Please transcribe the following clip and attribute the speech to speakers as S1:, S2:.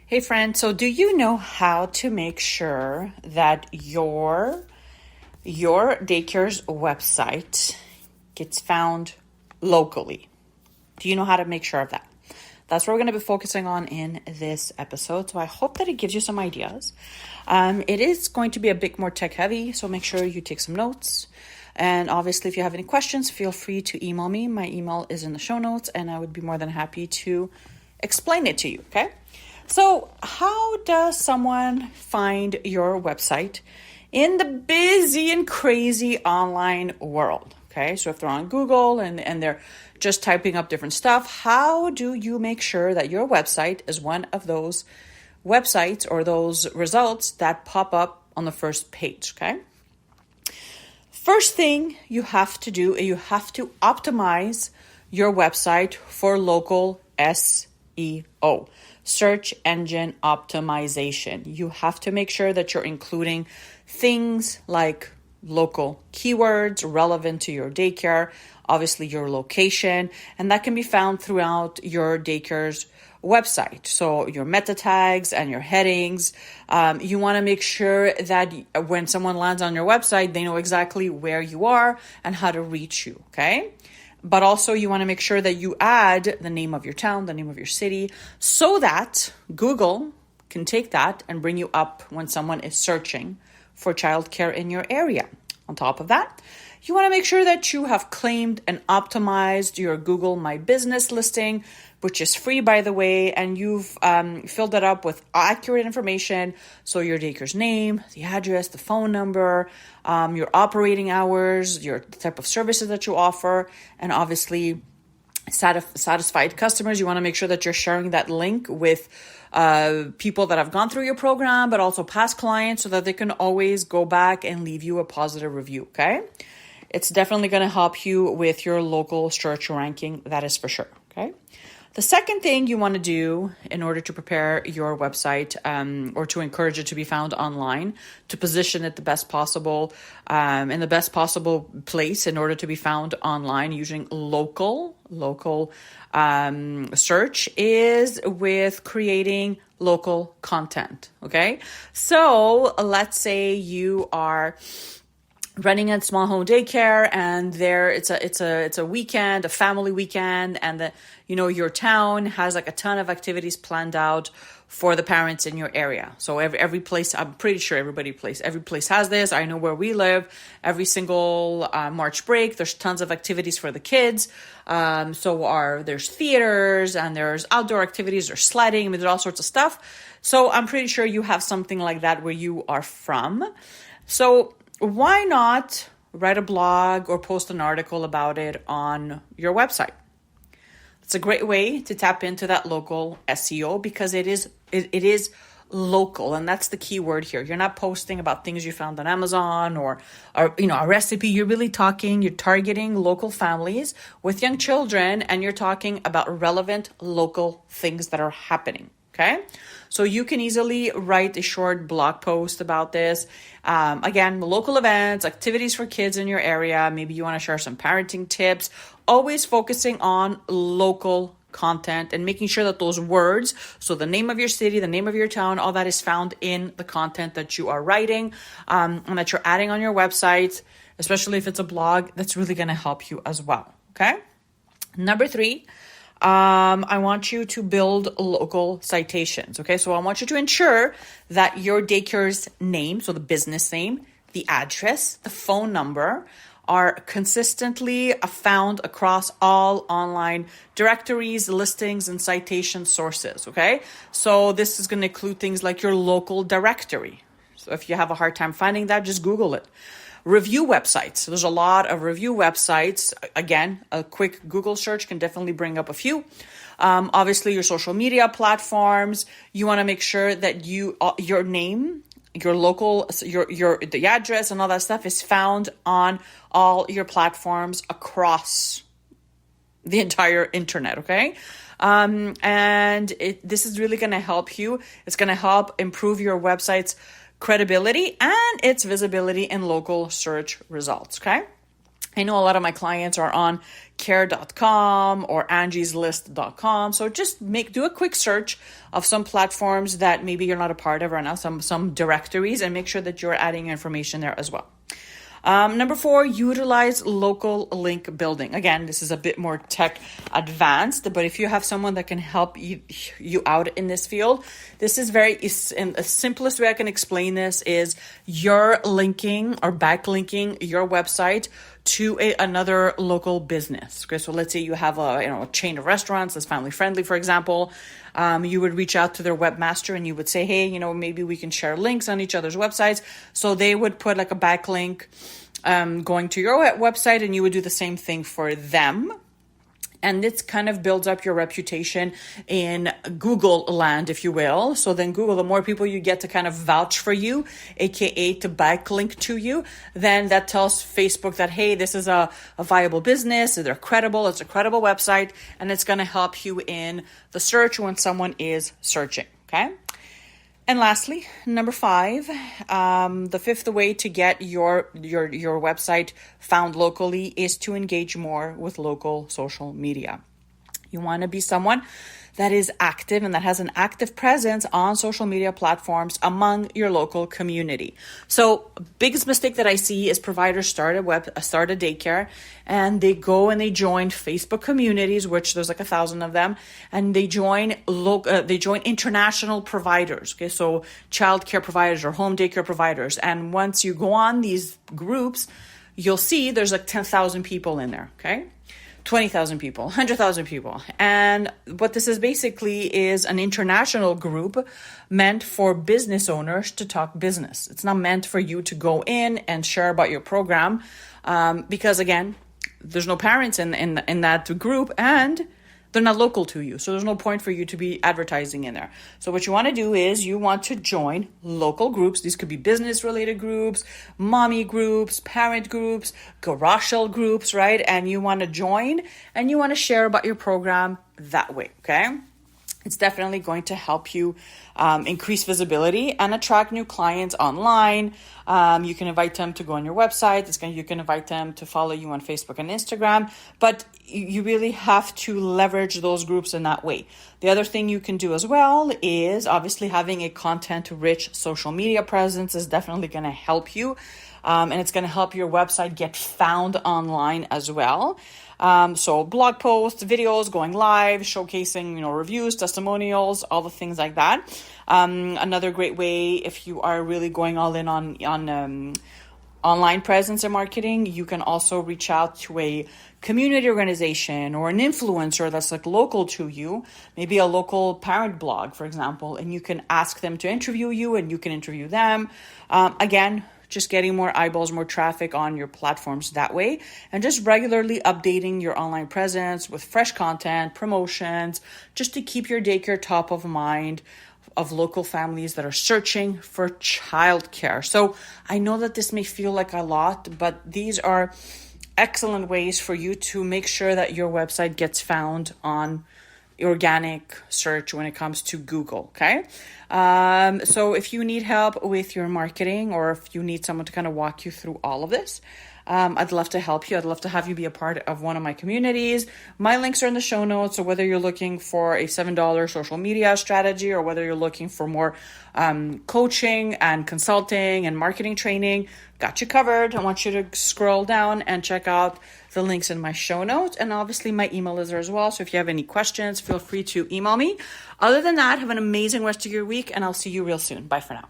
S1: Hey friend, so do you know how to make sure that your daycare's website gets found locally? Do you know how to make sure of that? That's what we're going to be focusing on in this episode. So I hope that it gives you some ideas. It is going to be a bit more tech heavy, so make sure you take some notes. And obviously, if you have any questions, feel free to email me. My email is in the show notes, and I would be more than happy to explain it to you, okay? So how does someone find your website in the busy and crazy online world? Okay, so if they're on Google and they're just typing up different stuff, how do you make sure that your website is one of those websites or those results that pop up on the first page, okay? First thing you have to do is you have to optimize your website for local SEO. Search engine optimization. You have to make sure that you're including things like local keywords relevant to your daycare, obviously your location, and that can be found throughout your daycare's website. So your meta tags and your headings, you want to make sure that when someone lands on your website, they know exactly where you are and how to reach you, okay? But also you want to make sure that you add the name of your town, the name of your city, so that Google can take that and bring you up when someone is searching for childcare in your area. On top of that, you want to make sure that you have claimed and optimized your Google My Business listing, which is free, by the way, and you've filled it up with accurate information. So your daycare's name, the address, the phone number, your operating hours, your type of services that you offer, and obviously satisfied customers. You want to make sure that you're sharing that link with people that have gone through your program, but also past clients so that they can always go back and leave you a positive review, okay? It's definitely going to help you with your local search ranking, that is for sure, okay? The second thing you want to do in order to prepare your website or to encourage it to be found online, to position it the best possible in the best possible place in order to be found online using local search, is with creating local content, okay? So let's say you are running a small home daycare and it's a weekend, a family weekend, and your town has like a ton of activities planned out for the parents in your area. So every place, I'm pretty sure every place has this. I know where we live, every single March break, there's tons of activities for the kids. There's theaters and there's outdoor activities, there's sledding, I mean, there's all sorts of stuff. So I'm pretty sure you have something like that where you are from. So why not write a blog or post an article about it on your website? It's a great way to tap into that local SEO because it is local, and that's the key word here. You're not posting about things you found on Amazon or a recipe. You're targeting local families with young children, and you're talking about relevant local things that are happening. Okay, so you can easily write a short blog post about this. Again, local events, activities for kids in your area. Maybe you want to share some parenting tips, always focusing on local content and making sure that those words, so the name of your city, the name of your town, all that is found in the content that you are writing and that you're adding on your website, especially if it's a blog. That's really going to help you as well. Okay. Number 3, I want you to build local citations. Okay, so I want you to ensure that your daycare's name, so the business name, the address, the phone number, are consistently found across all online directories, listings, and citation sources. Okay, so this is going to include things like your local directory. So if you have a hard time finding that, just Google it. Review websites. There's a lot of review websites. Again, a quick Google search can definitely bring up a few. Obviously, your social media platforms. You want to make sure that your name, your local, the address and all that stuff is found on all your platforms across the entire internet. Okay. This is really going to help you. It's going to help improve your website's credibility and its visibility in local search results, okay? I know a lot of my clients are on care.com or angieslist.com. So just do a quick search of some platforms that maybe you're not a part of right now, some directories, and make sure that you're adding information there as well. Number 4, utilize local link building. Again, this is a bit more tech advanced, but if you have someone that can help you out in this field, this is and the simplest way I can explain this is you're linking or backlinking your website to another local business. Okay, so let's say you have a chain of restaurants that's family friendly, for example. You would reach out to their webmaster and you would say, hey, maybe we can share links on each other's websites. So they would put like a backlink going to your website, and you would do the same thing for them. And it kind of builds up your reputation in Google land, if you will. So then Google, the more people you get to kind of vouch for you, aka to backlink to you, then that tells Facebook that, hey, this is a viable business, they're credible, it's a credible website, and it's going to help you in the search when someone is searching, okay? And lastly, number 5, the 5th way to get your website found locally is to engage more with local social media. You want to be someone that is active and that has an active presence on social media platforms among your local community. So biggest mistake that I see is providers start a daycare and they go and they join Facebook communities, which there's like 1,000 of them, and they join international providers. Okay, so childcare providers or home daycare providers. And once you go on these groups, you'll see there's like 10,000 people in there. Okay. 20,000 people, 100,000 people. And what this is basically is an international group meant for business owners to talk business. It's not meant for you to go in and share about your program because, again, there's no parents in that group and they're not local to you. So there's no point for you to be advertising in there. So what you want to do is you want to join local groups. These could be business related groups, mommy groups, parent groups, garage sale groups, right? And you want to join and you want to share about your program that way, okay? It's definitely going to help you increase visibility and attract new clients online. You can invite them to go on your website. You can invite them to follow you on Facebook and Instagram, but you really have to leverage those groups in that way. The other thing you can do as well is obviously having a content-rich social media presence is definitely going to help you. And it's going to help your website get found online as well. So blog posts, videos, going live, showcasing, reviews, testimonials, all the things like that. Another great way, if you are really going all in on online presence and marketing, you can also reach out to a community organization or an influencer that's like local to you, maybe a local parent blog, for example, and you can ask them to interview you and you can interview them. Again, just getting more eyeballs, more traffic on your platforms that way, and just regularly updating your online presence with fresh content, promotions, just to keep your daycare top of mind of local families that are searching for childcare. So I know that this may feel like a lot, but these are excellent ways for you to make sure that your website gets found on organic search when it comes to Google, okay? So if you need help with your marketing or if you need someone to kind of walk you through all of this, I'd love to help you. I'd love to have you be a part of one of my communities. My links are in the show notes. So whether you're looking for a $7 social media strategy or whether you're looking for more coaching and consulting and marketing training, got you covered. I want you to scroll down and check out the links in my show notes. And obviously my email is there as well. So if you have any questions, feel free to email me. Other than that, have an amazing rest of your week and I'll see you real soon. Bye for now.